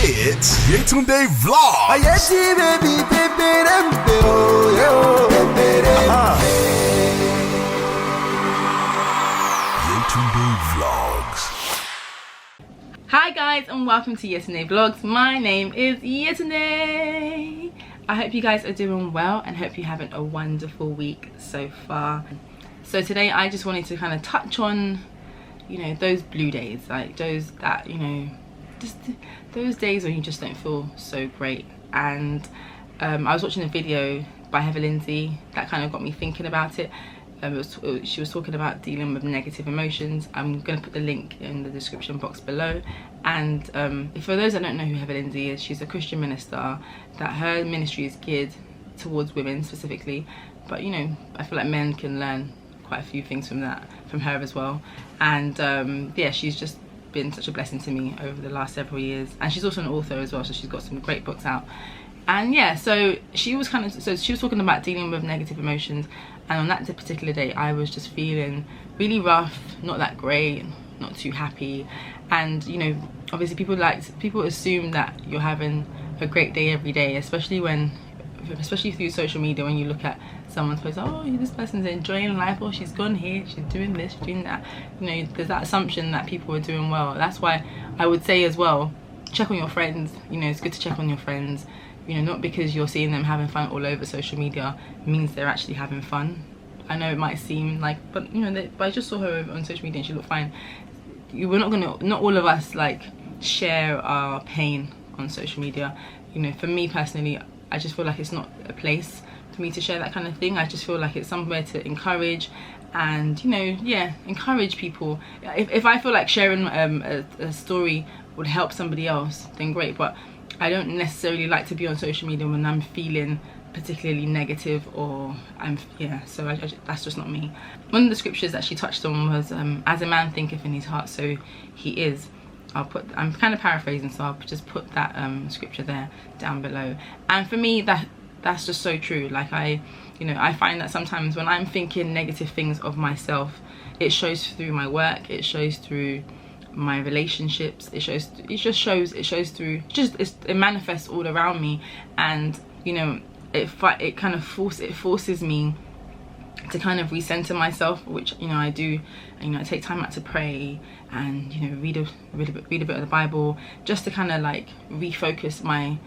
It's yetundevlogs. Yetundevlogs. Hi guys, and welcome to yetundevlogs. My name is Yetunde. I hope you guys are doing well and hope you're having a wonderful week so far. So today I just wanted to kind of touch on, you know, those blue days, like those that, you know, just those days when you just don't feel so great. And I was watching a video by Lindsey that kind of got me thinking about it. She was talking about dealing with negative emotions. I'm going to put the link in the description box below. And for those that don't know who Lindsey is, she's a Christian minister that her ministry is geared towards women specifically. But you know, I feel like men can learn quite a few things from her as well. And yeah, she's just been such a blessing to me over the last several years. And she's also an author as well, so she's got some great books out. And yeah, so she was talking about dealing with negative emotions. And on that particular day, I was just feeling really rough, not that great, not too happy. And you know, obviously people assume that you're having a great day every day, especially through social media. When you look at someone's post, oh, this person's enjoying life, or she's gone here, she's doing this, she's doing that. You know, there's that assumption that people are doing well. That's why I would say as well, check on your friends. You know, it's good to check on your friends. You know, not because you're seeing them having fun all over social media means they're actually having fun. I know it might seem like, but you know, but I just saw her on social media and she looked fine. Not all of us like share our pain on social media. You know, for me personally, I just feel like it's not a place for me to share that kind of thing. I just feel like it's somewhere to encourage and, you know, yeah, encourage people. If I feel like sharing a story would help somebody else, then great. But I don't necessarily like to be on social media when I'm feeling particularly negative, or so that's just not me. One of the scriptures that she touched on was as a man thinketh in his heart, so he is. I'm kind of paraphrasing, so I'll just put that scripture there down below. And for me, that's just so true. Like I find that sometimes when I'm thinking negative things of myself, it shows through my work, it shows through my relationships, it manifests all around me. And you know, it forces me to kind of recenter myself, which, you know, I do. You know, I take time out to pray and, you know, read a bit of the Bible, just to kind of like refocus my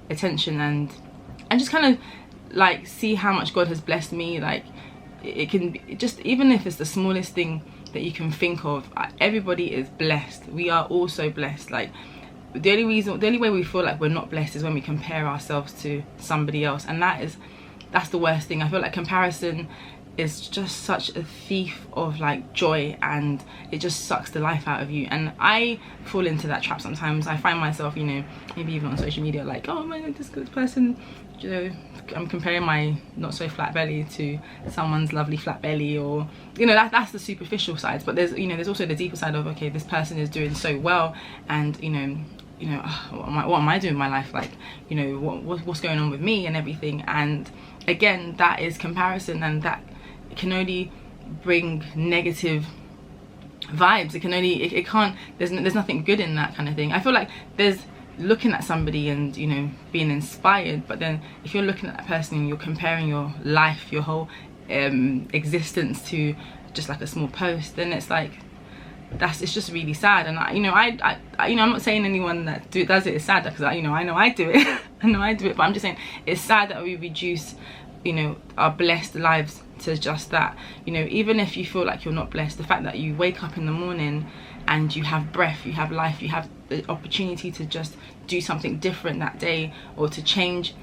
attention and just kind of like see how much God has blessed me. Like it can be just, even if it's the smallest thing that you can think of, everybody is blessed. We are all so blessed. Like the only way we feel like we're not blessed is when we compare ourselves to somebody else, and that's the worst thing. I feel like comparison is just such a thief of like joy, and it just sucks the life out of you. And I fall into that trap sometimes. I find myself, you know, maybe even on social media, like, oh my god, this person, you know, I'm comparing my not so flat belly to someone's lovely flat belly, or, you know, that's the superficial side. But there's also the deeper side of, okay, this person is doing so well, and you know, what am I doing in my life? Like, you know, what's going on with me and everything. And again, that is comparison, and that can only bring negative vibes. It can't, there's nothing good in that kind of thing. I feel like there's looking at somebody and, you know, being inspired, but then if you're looking at that person and you're comparing your life, your whole existence to just like a small post, then it's like, it's just really sad. And I'm not saying anyone that does it is sad, because I know I do it. But I'm just saying it's sad that we reduce, you know, our blessed lives to just that. You know, even if you feel like you're not blessed, the fact that you wake up in the morning and you have breath, you have life, you have the opportunity to just do something different that day, or to change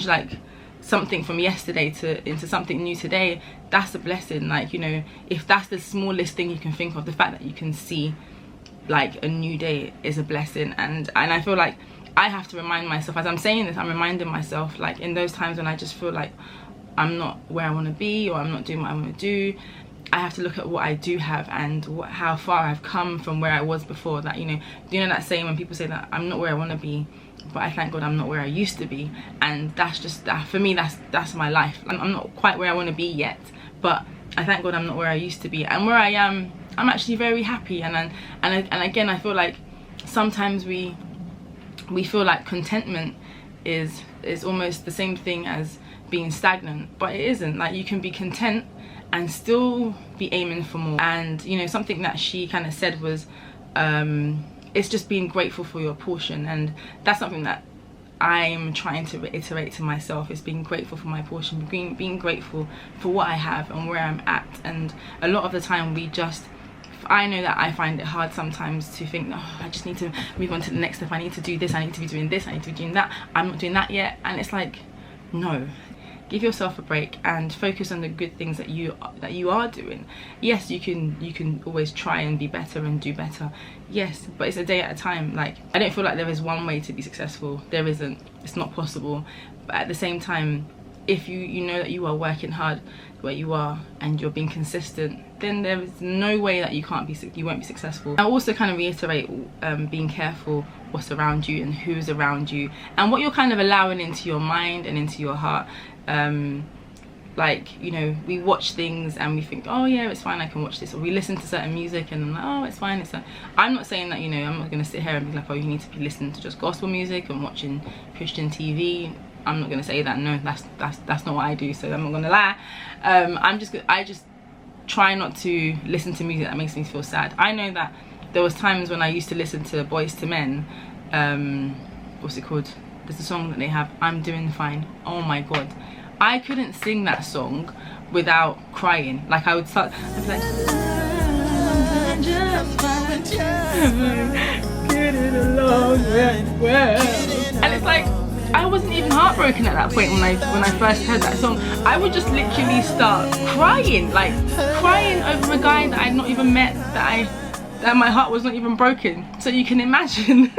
like something from yesterday into something new today, that's a blessing. Like, you know, if that's the smallest thing you can think of, the fact that you can see like a new day is a blessing. And I feel like I have to remind myself, as I'm saying this, I'm reminding myself, like in those times when I just feel like I'm not where I want to be, or I'm not doing what I want to do, I have to look at what I do have and how far I've come from where I was before. That, you know that saying when people say that I'm not where I want to be, but I thank God I'm not where I used to be. And that's just that, for me, that's my life. I'm not quite where I want to be yet, but I thank God I'm not where I used to be. And where I am, I'm actually very happy. And again, I feel like sometimes we we feel like contentment is almost the same thing as being stagnant, but it isn't. Like, you can be content and still be aiming for more. And you know, something that she kind of said was it's just being grateful for your portion, and that's something that I'm trying to reiterate to myself, is being grateful for my portion, being grateful for what I have and where I'm at. And a lot of the time I know that I find it hard sometimes to think, oh, I just need to move on to the next step, I need to do this, I need to be doing this, I need to be doing that, I'm not doing that yet. And it's like, no, give yourself a break and focus on the good things that you are doing. Yes, you can always try and be better and do better, yes, but it's a day at a time. Like, I don't feel like there is one way to be successful. There isn't. It's not possible. But at the same time, if you know that you are working hard where you are and you're being consistent, then there is no way that you won't be successful. I also kind of reiterate being careful what's around you and who's around you and what you're kind of allowing into your mind and into your heart. Like, you know, we watch things and we think, oh yeah, it's fine, I can watch this, or we listen to certain music and I'm like, oh, it's fine, I'm not saying that, you know, I'm not going to sit here and be like, oh, you need to be listening to just gospel music and watching Christian TV. I'm not going to say that. No, that's not what I do, so I'm not going to lie. I just try not to listen to music that makes me feel sad. I know that there was times when I used to listen to Boys to Men, what's it called, there's a song that they have, I'm Doing Fine. Oh my god, I couldn't sing that song without crying. Like, I would start, I'd be like, I'm just fine, get it along, well. And it's like, I wasn't even heartbroken at that point when I first heard that song. I would just literally start crying, like crying over a guy that I'd not even met, that my heart was not even broken. So you can imagine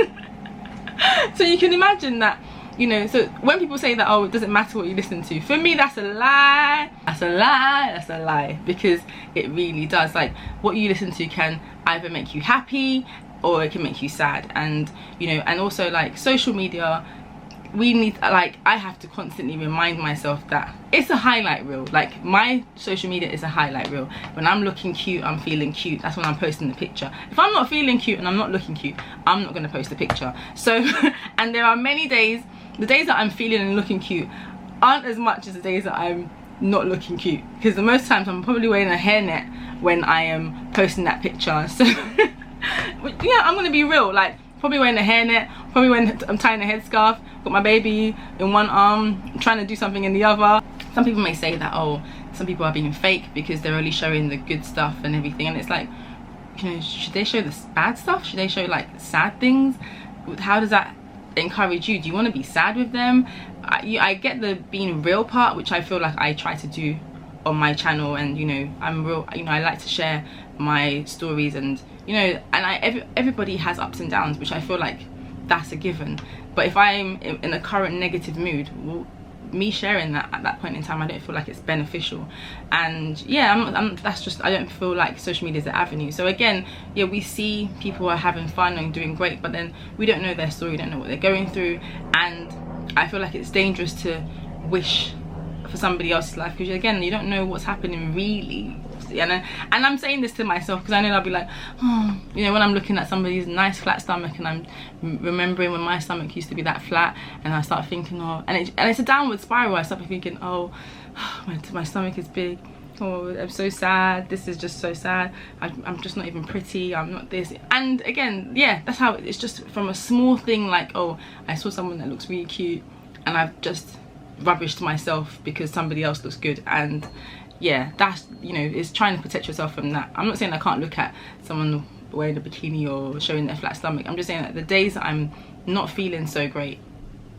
that, you know, so when people say that, oh, it doesn't matter what you listen to, for me that's a lie. That's a lie, because it really does. Like, what you listen to can either make you happy or it can make you sad. And you know, and also like social media, I have to constantly remind myself that it's a highlight reel. Like, my social media is a highlight reel. When I'm looking cute, I'm feeling cute, that's when I'm posting the picture. If I'm not feeling cute and I'm not looking cute, I'm not going to post the picture. So and there are many days, the days that I'm feeling and looking cute aren't as much as the days that I'm not looking cute, because the most times I'm probably wearing a hairnet when I am posting that picture. So yeah, I'm going to be real, like, probably wearing a hairnet, probably when I'm tying a headscarf, got my baby in one arm, trying to do something in the other. Some people may say that, oh, some people are being fake because they're only showing the good stuff and everything, and it's like, you know, should they show the bad stuff? Should they show like sad things? How does that encourage you? Do you want to be sad with them? I get the being real part, which I feel like I try to do on my channel, and you know, I'm real, you know, I like to share my stories, and you know, and everybody has ups and downs, which I feel like that's a given. But if I'm in a current negative mood, well, me sharing that at that point in time, I don't feel like it's beneficial. And yeah, that's just, I don't feel like social media is the avenue. So again, yeah, we see people are having fun and doing great, but then we don't know their story, we don't know what they're going through. And I feel like it's dangerous to wish for somebody else's life, because again, you don't know what's happening really. And I'm saying this to myself because I know I'll be like, oh, you know, when I'm looking at somebody's nice flat stomach and I'm remembering when my stomach used to be that flat, and I start thinking, oh, and it's a downward spiral. I start thinking, oh, my stomach is big, oh, I'm so sad, this is just so sad, I'm just not even pretty, I'm not this. And again, yeah, that's how it's just from a small thing, like, oh, I saw someone that looks really cute and I've just rubbished myself because somebody else looks good. And yeah, that's, you know, it's trying to protect yourself from that. I'm not saying I can't look at someone wearing a bikini or showing their flat stomach. I'm just saying that the days that I'm not feeling so great,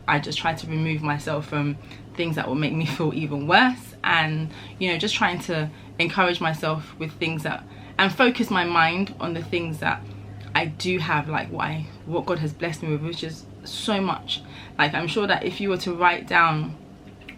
I just try to remove myself from things that will make me feel even worse, and you know, just trying to encourage myself with things that, and focus my mind on the things that I do have, like what God has blessed me with, which is so much. Like, I'm sure that if you were to write down,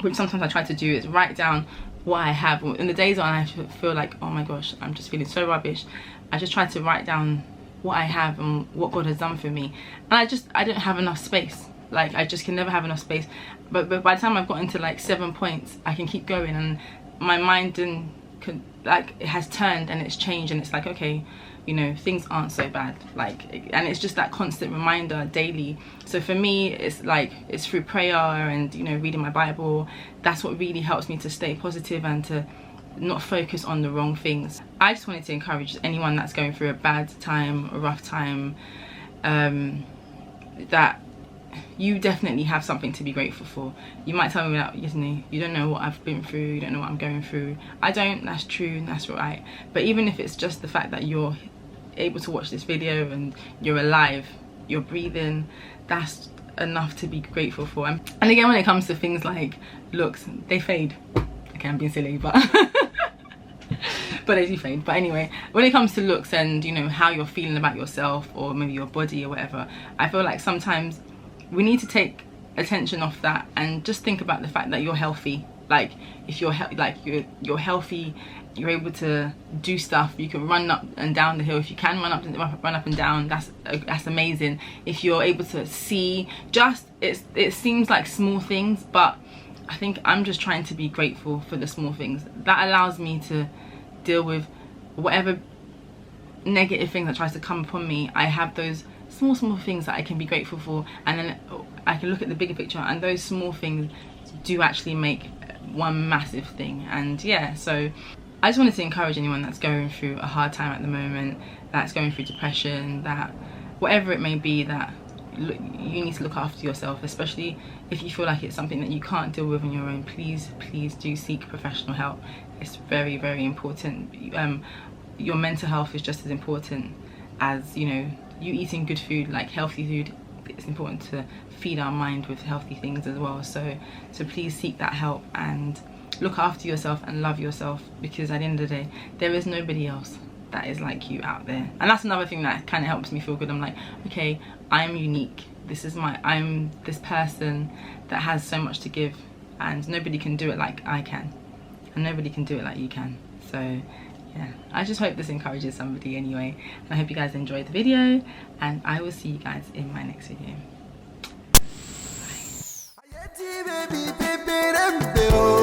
which sometimes I try to do, is write down what I have. In the days when I feel like, oh my gosh, I'm just feeling so rubbish, I just try to write down what I have and what God has done for me. And I don't have enough space. Like, I just can never have enough space. But by the time I've gotten to like 7 points, I can keep going, and my mind it has turned and it's changed, and it's like, okay, you know, things aren't so bad. Like, and it's just that constant reminder daily. So for me, it's like, it's through prayer and, you know, reading my Bible. That's what really helps me to stay positive and to not focus on the wrong things. I just wanted to encourage anyone that's going through a bad time, a rough time, that you definitely have something to be grateful for. You might tell me that, you don't know what I've been through, you don't know what I'm going through. I don't, that's true, that's right. But even if it's just the fact that you're able to watch this video and you're alive, you're breathing, that's enough to be grateful for. And again, when it comes to things like looks, they fade. Okay, I'm being silly, but but they do fade. But anyway, when it comes to looks and, you know, how you're feeling about yourself or maybe your body or whatever, I feel like sometimes we need to take attention off that and just think about the fact that you're healthy. Like, if you're you're healthy, you're able to do stuff, you can run up and down the hill. If you can run up and down, that's amazing. If you're able to see, just it seems like small things, but I think I'm just trying to be grateful for the small things. That allows me to deal with whatever negative thing that tries to come upon me. I have those small things that I can be grateful for, and then I can look at the bigger picture, and those small things do actually make one massive thing. And yeah, so I just wanted to encourage anyone that's going through a hard time at the moment, that's going through depression, that whatever it may be, that you need to look after yourself, especially if you feel like it's something that you can't deal with on your own. Please do seek professional help. It's very, very important. Your mental health is just as important as, you know, you eating good food, like healthy food. It's important to feed our mind with healthy things as well. So please seek that help and look after yourself and love yourself, because at the end of the day, there is nobody else that is like you out there. And that's another thing that kind of helps me feel good. I'm like, okay, I'm unique. I'm this person that has so much to give, and nobody can do it like I can, and nobody can do it like you can. So yeah, I just hope this encourages somebody anyway, and I hope you guys enjoyed the video, and I will see you guys in my next video. Bye.